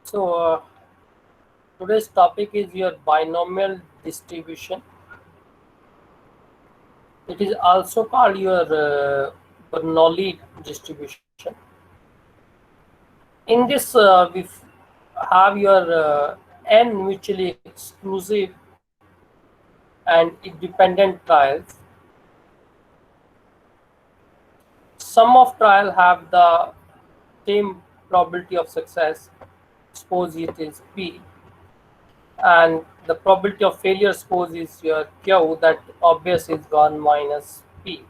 So today's topic is your binomial distribution. It is also called your Bernoulli distribution. In this, have your n mutually exclusive and independent trials. Some of trial have the same probability of success. Suppose it is p, and the probability of failure suppose is your q. That obvious is 1 minus p.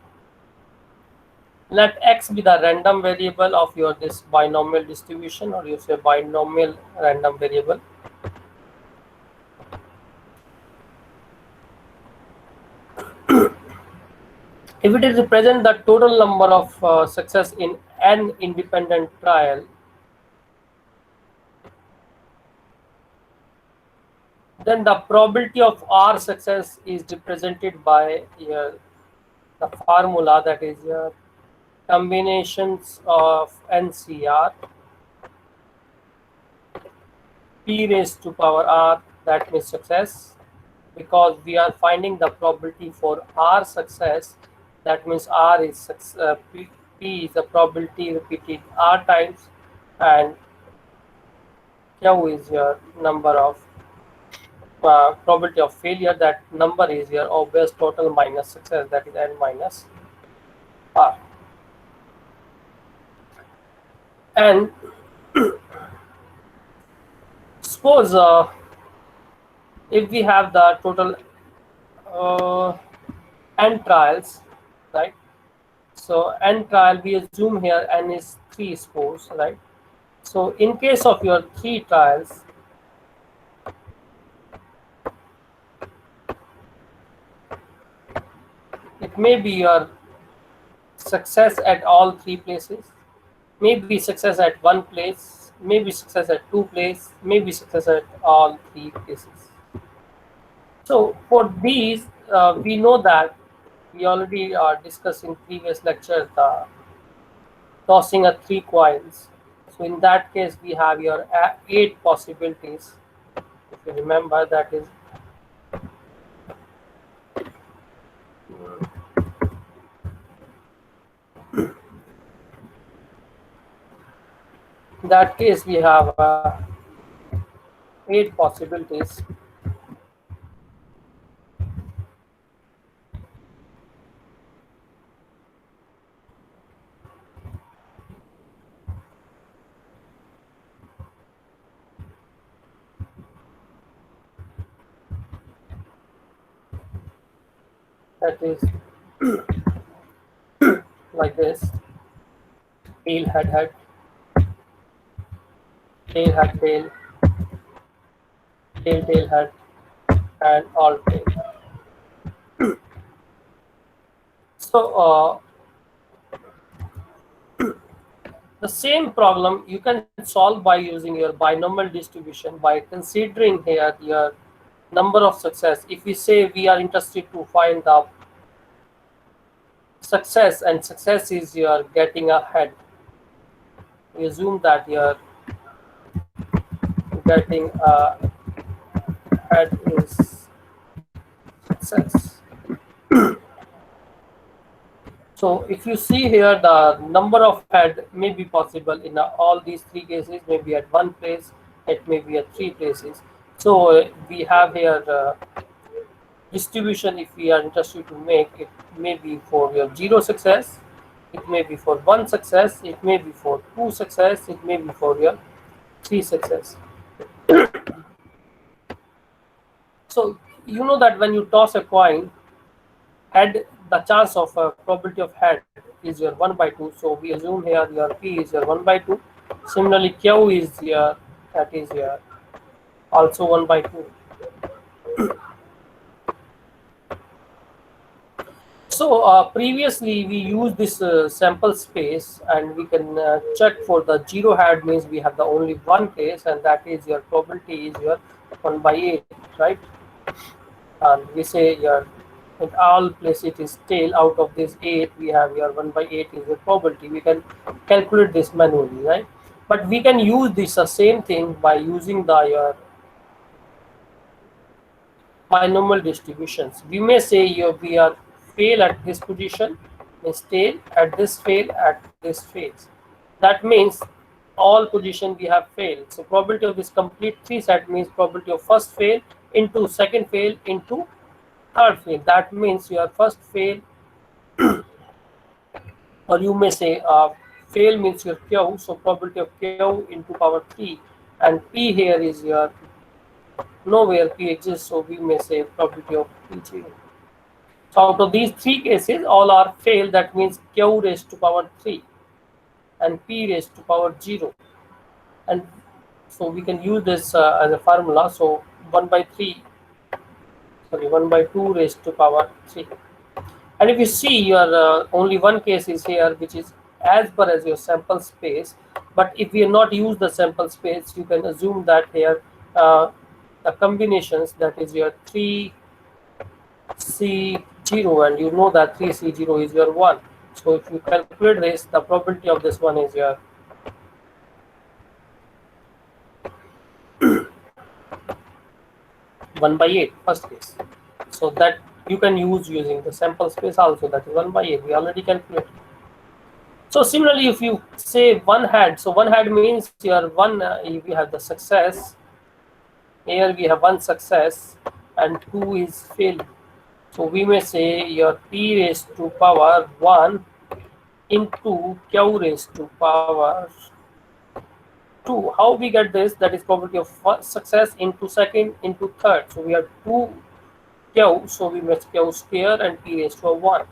Let x be the random variable of your this binomial distribution, or you say binomial random variable. If it is represent the total number of success in an independent trial, then the probability of R success is represented by the formula, that is your combinations of NCR p raised to power R, that means success, because we are finding the probability for R success. That means R is P is the probability repeated R times, and Q is your number of probability of failure. That number is your obvious total minus success, that is N minus R. And suppose if we have the total uh, N trials, right? So N trial, we assume here N is 3 suppose, right? So in case of your 3 trials, it may be your success at all 3 places, maybe success at 1 place, maybe success at 2 places, maybe success at all 3 places. So for these, we know that we already discussed in previous lecture the tossing a 3 coins. So in that case, we have your 8 possibilities. If you remember, that is in that case we have 8 possibilities. That is like this: tail, head, tail, head, tail, head, and all tail. So the same problem you can solve by using your binomial distribution by considering here your number of success. If we say we are interested to find the success, and success is your getting ahead, we assume that you're getting ahead is success. So if you see here, the number of head may be possible in all these 3 cases, maybe at 1 place, it may be at 3 places. So we have here distribution. If we are interested to make it, may be for your 0 success, it may be for 1 success, it may be for 2 success, it may be for your 3 success. So you know that when you toss a coin, head, the chance of probability of head is your 1 by 2. So we assume here your p is your 1 by 2. Similarly, q is your, that is your also 1 by 2. So previously we used this sample space, and we can check for the 0 head means we have the only one case, and that is your probability is your 1 by 8, right? And we say your in all place it is tail. Out of this 8, we have your 1 by 8 is the probability. We can calculate this manually, right? But we can use this same thing by using the your binomial distributions. We may say we are fail at this position, means fail at this phase. That means all position we have failed. So probability of this complete three set means probability of first fail into second fail into third fail. That means your first fail, or you may say fail means your Q, so probability of Q into power 3, and P here is your nowhere P exists, so we may say probability of P0. So out of these three cases, all are failed. That means Q raised to power 3 and P raised to power 0. And so we can use this as a formula. So 1 by 2 raised to power 3. And if you see, your only one case is here, which is as per as your sample space. But if we not use the sample space, you can assume that here uh, the combinations, that is your 3C0, and you know that 3C0 is your 1. So if you calculate this, the probability of this one is your 1 by 8, first case. So that you can use using the sample space also, that is 1 by 8. We already calculated. So similarly, if you say one had, so one had means your one, if you have the success, here we have one success and two is failed. So we may say your P raised to power 1 into Q raised to power 2. How we get this? That is probability of first success into second into third. So we have 2 Q, so we must Q square and P raised to 1.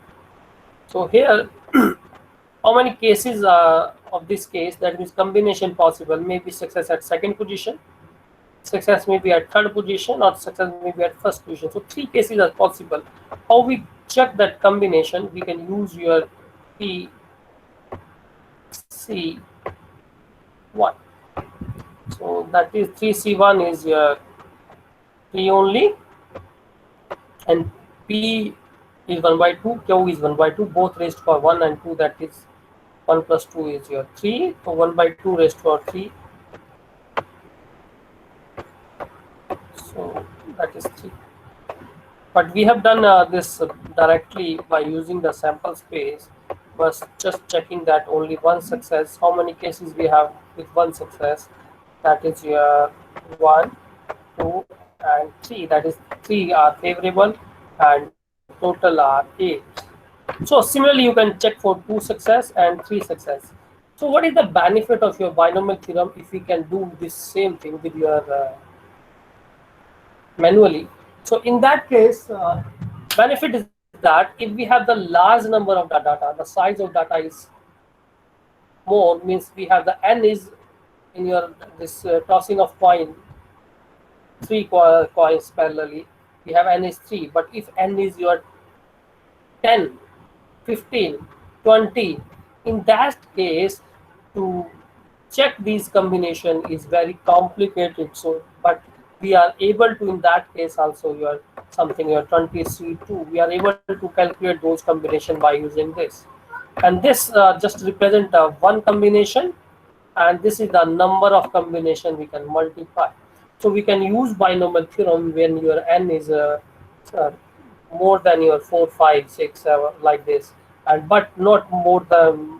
So here, how many cases of this case, that means combination possible, maybe success at second position, success may be at third position, or success may be at first position. So three cases are possible. How we check that combination? We can use your PC1. So that is 3C1 is your 3 only, and P is 1 by 2, Q is 1 by 2, both raised to power 1 and 2, that is 1 plus 2 is your 3, so 1 by 2 raised to power 3, so that is 3. But we have done this directly by using the sample space, but just checking that only one success. How many cases we have with one success? That is your 1, 2, and 3. That is 3 are favorable, and total are 8. So similarly, you can check for 2 success and 3 success. So what is the benefit of your binomial theorem if we can do this same thing with your manually? So in that case, benefit is that if we have the large number of the data, the size of data is more, means we have the n is in your this tossing of coin, 3 coins parallelly, we have n is 3. But if n is your 10, 15, 20, in that case, to check these combination is very complicated. So but we are able to, in that case also, your something your 20C2, we are able to calculate those combination by using this. And this just represent one combination, and this is the number of combination we can multiply. So we can use binomial theorem when your n is uh, more than your 4, 5, 6, 7, like this, and but not more than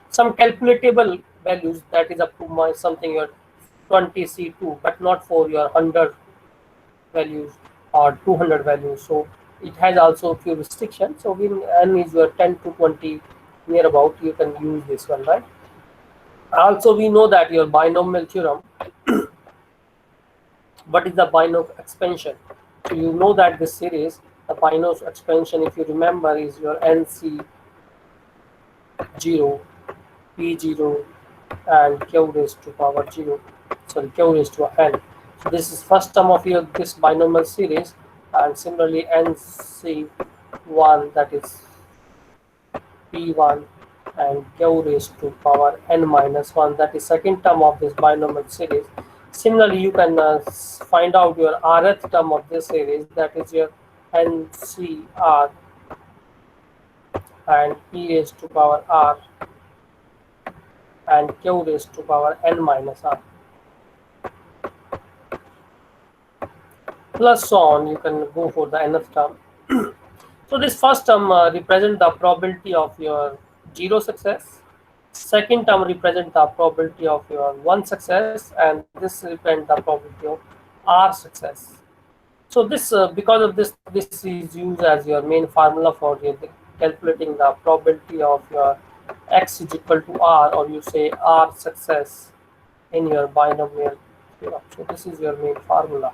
some calculatable values, that is up to my something your 20C2, but not for your 100 values or 200 values. So it has also a few restrictions. So when n is your 10 to 20 near about, you can use this one, right? Also, we know that your binomial theorem, what is the binomial expansion? So you know that this series, the binomial expansion, if you remember, is your NC0, P0, and Q raised to power 0, sorry, Q raised to n. So this is first term of your this binomial series, and similarly NC1, that is P1, and Q raised to power n minus 1, that is second term of this binomial series. Similarly, you can find out your rth term of this series, that is your NCR and P raised to power r and q raised to power n minus r. Plus on, you can go for the nth term. So this first term represent the probability of your 0 success. Second term represent the probability of your 1 success, and this represent the probability of R success. So this because of this is used as your main formula for calculating the probability of your x is equal to R, or you say R success in your binomial theorem. So this is your main formula.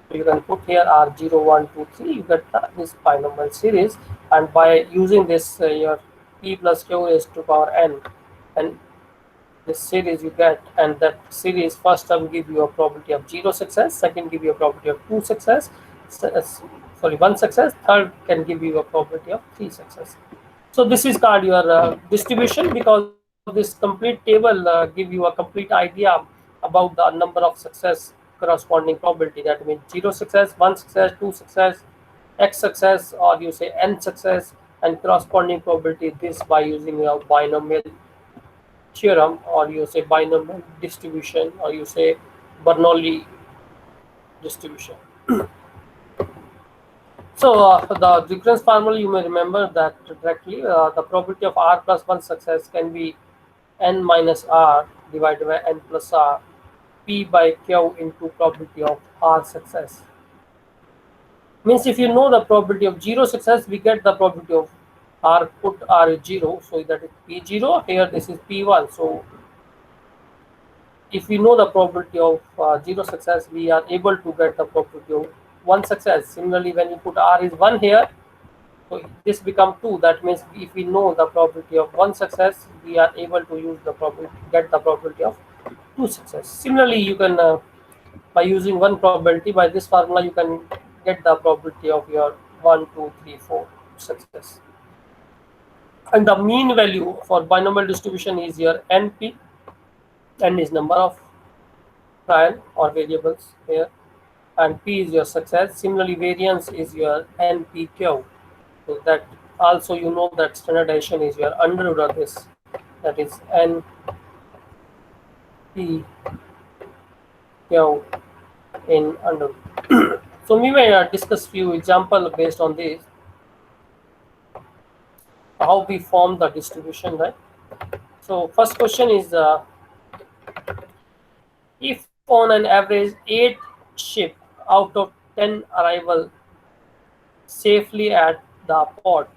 So you can put here R0, 1, 2, 3, you get this binomial series, and by using this your p plus q raised to power n, and this series you get, and that series first term give you a probability of 0 success, second give you a probability of 2 success, sorry 1 success, third can give you a probability of 3 success. So this is called your distribution, because this complete table give you a complete idea about the number of success corresponding probability. That means 0 success, 1 success, 2 success, x success, or you say n success, and corresponding probability this by using your binomial theorem, or you say binomial distribution, or you say Bernoulli distribution. So the recurrence formula, you may remember that directly. The probability of r plus 1 success can be n minus r divided by n plus r, p by q into probability of r success. Means if you know the probability of 0 success, we get the probability of r, put r is 0, so that is p0, here this is p1. So if we know the probability of 0 success, we are able to get the probability of 1 success. Similarly, when you put r is 1 here, so this become 2. That means if we know the probability of 1 success, we are able to use the probability, get the probability of 2 success. Similarly, you can by using one probability, by this formula you can get the probability of your 1, 2, 3, 4 success. And the mean value for binomial distribution is your np. N is number of trial or variables here, and p is your success. Similarly, variance is your npq. So that also you know that standardization is your under root of this, that is npq in under root. So we may discuss few example based on this, how we form the distribution, right? So first question is if on an average 8 ship out of 10 arrival safely at the port,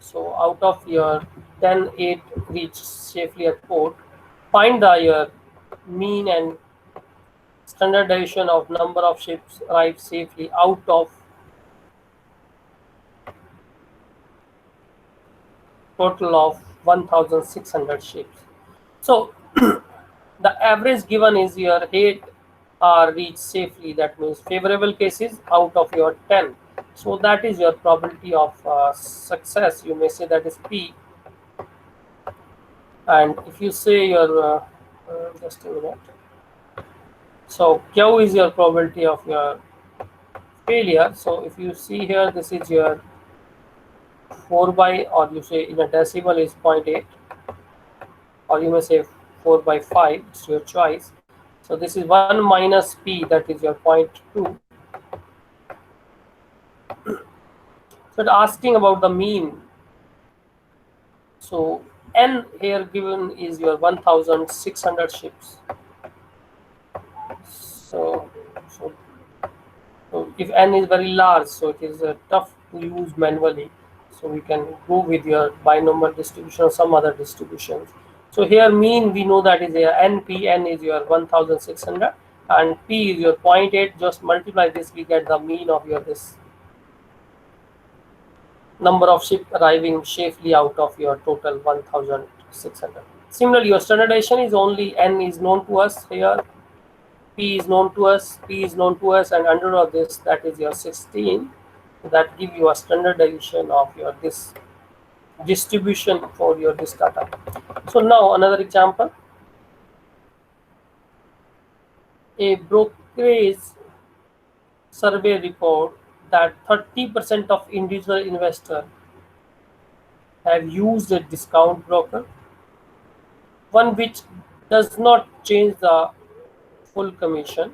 so out of your 10, 8 reach safely at port, find the your mean and standardization of number of ships arrived safely out of total of 1600 ships. So the average given is your 8 are reached safely, that means favorable cases out of your 10. So that is your probability of success, you may say that is p. And if you say your just a minute, so q is your probability of your failure. So if you see here, this is your 4 by, or you say in a decimal is 0.8, or you may say 4 by 5, it's your choice. So this is 1 minus p, that is your 0.2. So it's asking about the mean. So n here given is your 1600 ships. So, so if n is very large, so it is tough to use manually. So we can go with your binomial distribution or some other distributions. So here mean we know that is a np, n is your 1600 and p is your 0.8. Just multiply this, we get the mean of your this number of ships arriving safely out of your total 1600. Similarly, your standardization is only n is known to us here, p is known to us, p is known to us, and under of this, that is your 16. That give you a standardization of your this distribution for your this data. So now another example. A brokerage survey report that 30% of individual investors have used a discount broker one which does not change the full commission.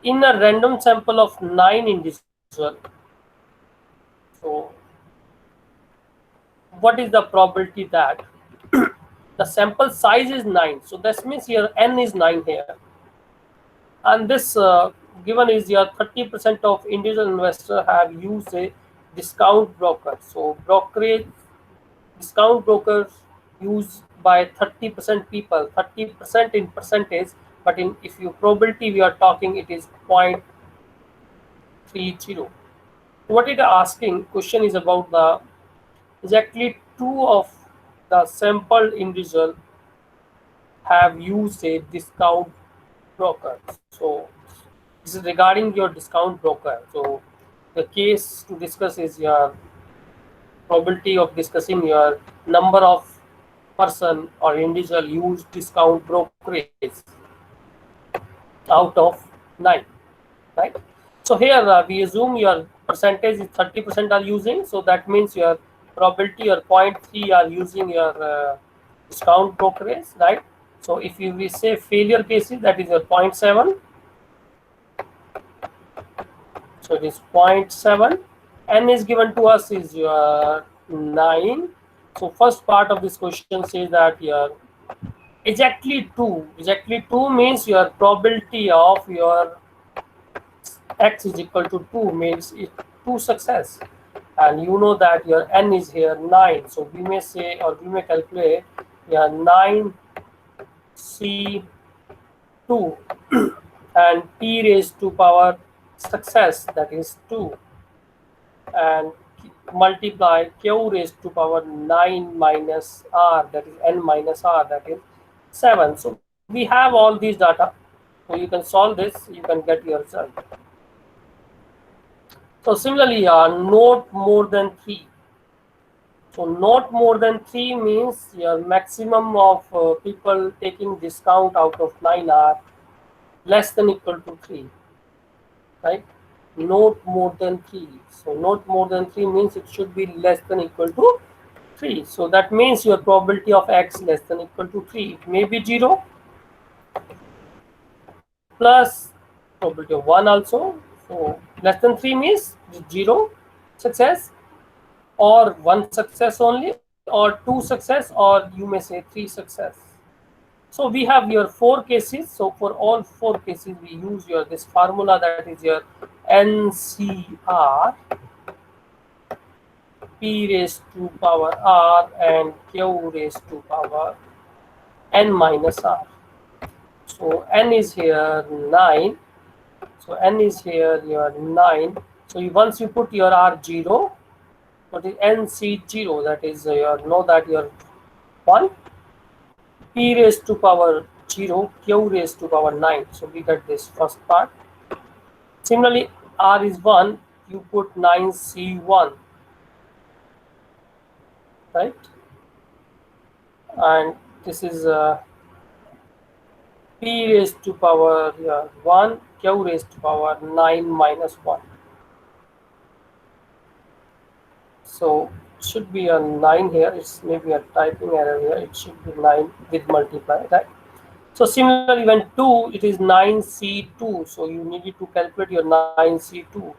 In a random sample of 9 individuals, so what is the probability that the sample size is 9? So that means here n is 9 here, and this given is your 30% of individual investor have used a discount broker. So brokerage discount brokers used by 30% people, 30% in percentage, but in if you probability we are talking, it is 0.30. What it asking question is about the exactly two of the sampled individual have used a discount broker. So this is regarding your discount broker. So the case to discuss is your probability of discussing your number of person or individual use discount brokerage out of 9, right? So here we assume your percentage is 30% are using, so that means your probability or 0.3 are using your discount brokerage, right? So if you we say failure cases, that is your 0.7. So it is 0.7. N is given to us is your 9. So first part of this question says that your exactly 2 means your probability of your x is equal to 2 means it 2 success, and you know that your n is here 9. So we may say or we may calculate your 9 c2 and p raised to power success, that is 2, and multiply q raised to power 9 minus r, that is n minus r, that is 7. So we have all these data, so you can solve this, you can get your result. So similarly, not more than 3. So not more than 3 means your maximum of people taking discount out of 9 are less than equal to 3, right? Not more than 3. So not more than 3 means it should be less than equal to 3. So that means your probability of x less than equal to 3. It may be 0 plus probability of 1 also. So less than 3 means 0 success, or 1 success only, or 2 success, or you may say 3 success. So we have your 4 cases. So for all 4 cases we use your this formula, that is your NCR p raised to power r and q raised to power n minus r. So n is here 9. So n is here your 9. So once you put your r 0, what is NC0, that is your know that your 1, p raised to power 0, q raised to power 9. So we get this first part. Similarly, r is 1, you put 9c1, right? And this is p raised to power 1, q raised to power 9 minus 1. So it should be a 9 here. It's maybe a typing error here. It should be 9 with multiply, right? So similarly, when 2, it is 9c2. So you needed to calculate your 9c2.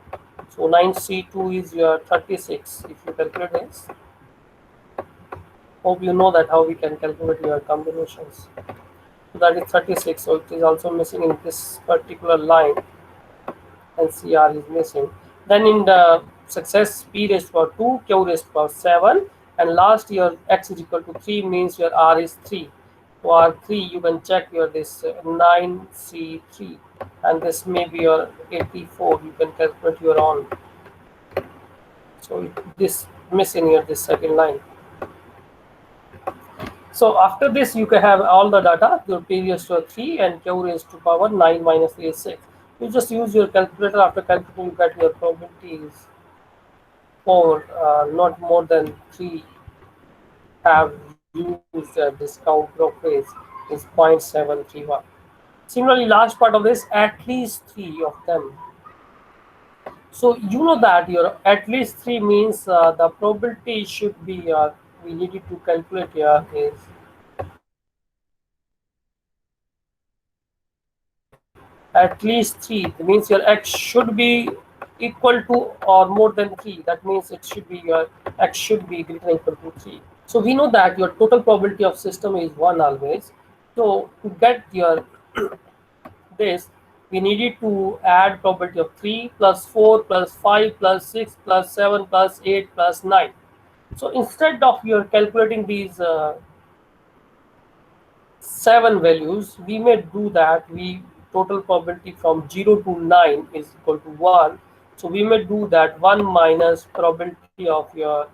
So 9c2 is your 36. If you calculate this, hope you know that how we can calculate your combinations. So that is 36. So it is also missing in this particular line, and CR is missing. Then in the success, P raised to power 2, Q raised to power 7, and last your x is equal to 3 means your R is 3. So R3, you can check your this 9C3, and this may be your 84. You can calculate your own. So this missing here, this second line. So after this, you can have all the data. Your P raised to 3 and Q raised to power 9 minus 3 is 6. You just use your calculator. After calculating, you get your probabilities for not more than 3 have used a discount brokerage is 0.731. Similarly, last part of this, at least 3 of them. So you know that your at least 3 means the probability should be we needed to calculate here is at least 3. That means your x should be equal to or more than 3. That means it should be your x should be greater than equal to 3. So we know that your total probability of system is 1 always. So to get your this, we needed to add probability of 3 plus 4 plus 5 plus 6 plus 7 plus 8 plus 9. So instead of your calculating these 7 values, we may do that. We total probability from 0 to 9 is equal to 1. So we may do that 1 minus probability of your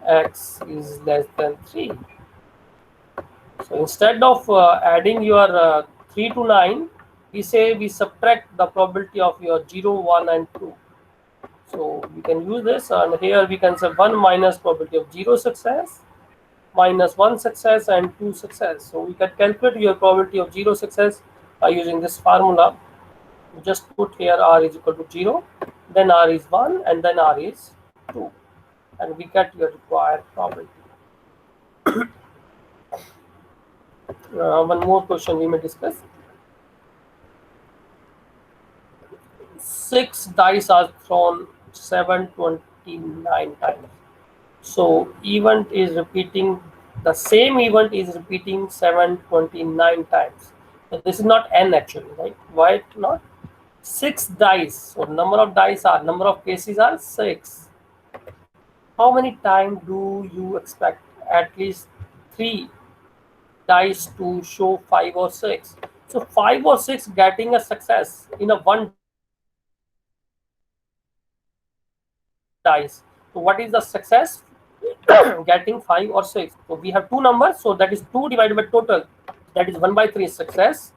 x is less than 3. So instead of adding your 3 to 9, we say we subtract the probability of your 0, 1 and 2. So we can use this, and here we can say 1 minus probability of 0 success minus 1 success and 2 success. So we can calculate your probability of 0 success by using this formula. You just put here r is equal to 0, then r is 1, and then r is 2, and we get your required probability. One more question we may discuss. 6 dice are thrown 729 times. So event is repeating, the same event is repeating 729 times. So this is not n actually, right? Why not? 6 dice. So number of dice are, number of cases are 6. How many times do you expect? At least 3 dice to show 5 or 6. So 5 or 6 getting a success in a one dice. So what is the success? Getting 5 or 6. So we have two numbers, so that is 2 divided by total, that is 1 by 3 is success,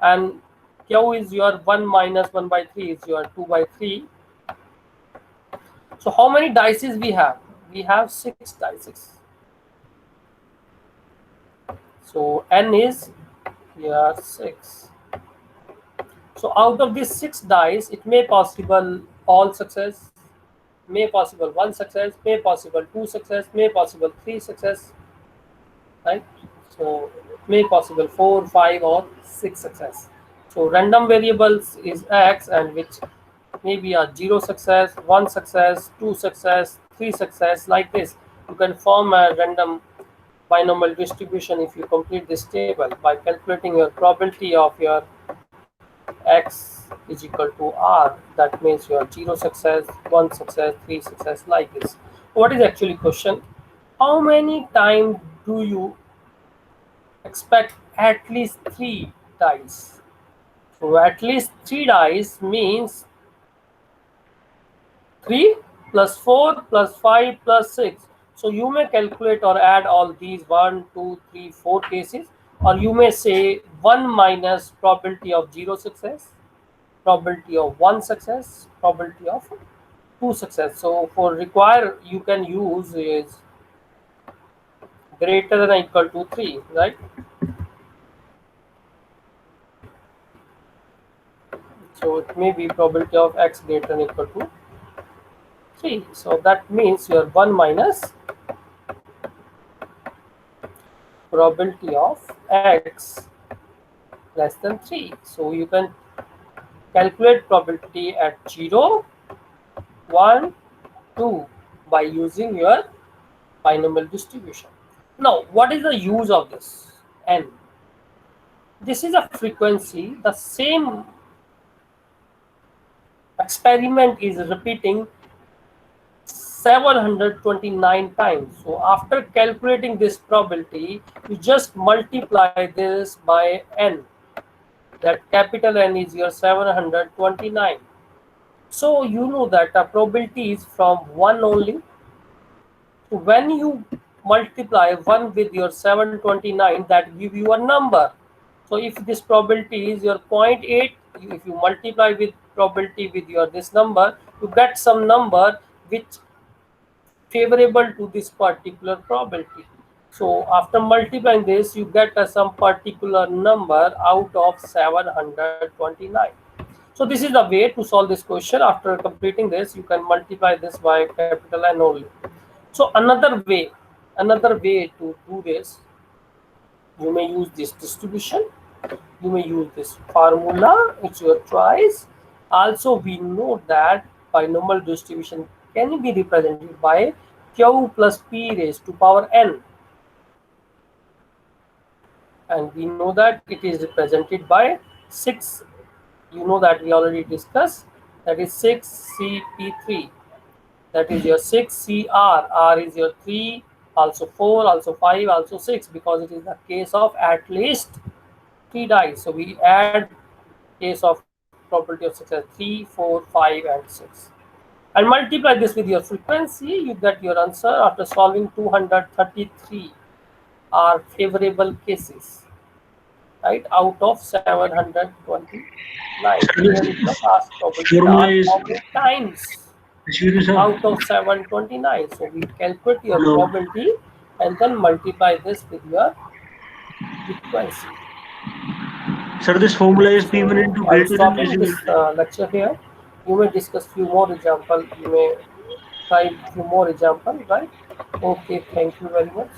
and q is your 1 minus 1 by 3 is your 2 by 3. So how many dices we have? We have 6 dices. So n is here 6. So out of these 6 dice, it may possible all success, may possible 1 success, may possible 2 success, may possible 3 success, right? So may possible 4, 5 or 6 success. So random variables is x, and which may be a 0 success, 1 success, 2 success, 3 success, like this. You can form a random binomial distribution if you complete this table by calculating your probability of your x is equal to r. That means your 0 success, 1 success, 3 success, like this. What is actually question? How many times do you expect at least 3 dice? So at least 3 dice means 3 plus 4 plus 5 plus 6. So you may calculate or add all these 1, 2, 3, 4 cases, or you may say 1 minus probability of 0 success, probability of 1 success, probability of 2 success. So for require, you can use is greater than or equal to 3, right? So it may be probability of x greater than or equal to 3. So that means your 1 minus probability of x less than 3. So you can calculate probability at 0, 1, 2 by using your binomial distribution. Now, what is the use of this n? This is a frequency. The same experiment is repeating 729 times. So after calculating this probability, you just multiply this by n. That capital N is your 729. So you know that the probability is from 1 only. So when you multiply 1 with your 729, that give you a number. So if this probability is your 0.8, if you multiply with probability with your this number, you get some number which favorable to this particular probability. So after multiplying this, you get some particular number out of 729. So this is the way to solve this question. After completing this, you can multiply this by capital N only. So another way to do this, you may use this distribution. You may use this formula, it's your choice. Also, we know that binomial distribution can be represented by q plus p raised to power n. And we know that it is represented by 6. You know that we already discussed, that is 6cp3. That is your 6cr. R is your 3, also 4, also 5, also 6, because it is the case of at least 3 dice. So we add case of probability of success 3, 4, 5, and 6. And multiply this with your frequency, you get your answer. After solving, 233 are favorable cases, right, out of 729. So Here is the last probability formula are is how many times out of 729. So we calculate your hello. probability and then multiply this with your frequency. Sir, this formula is P1 So into I'm greater than or stopping equal this lecture here. You may discuss few more example. You may try few more example, right? Okay, thank you very much.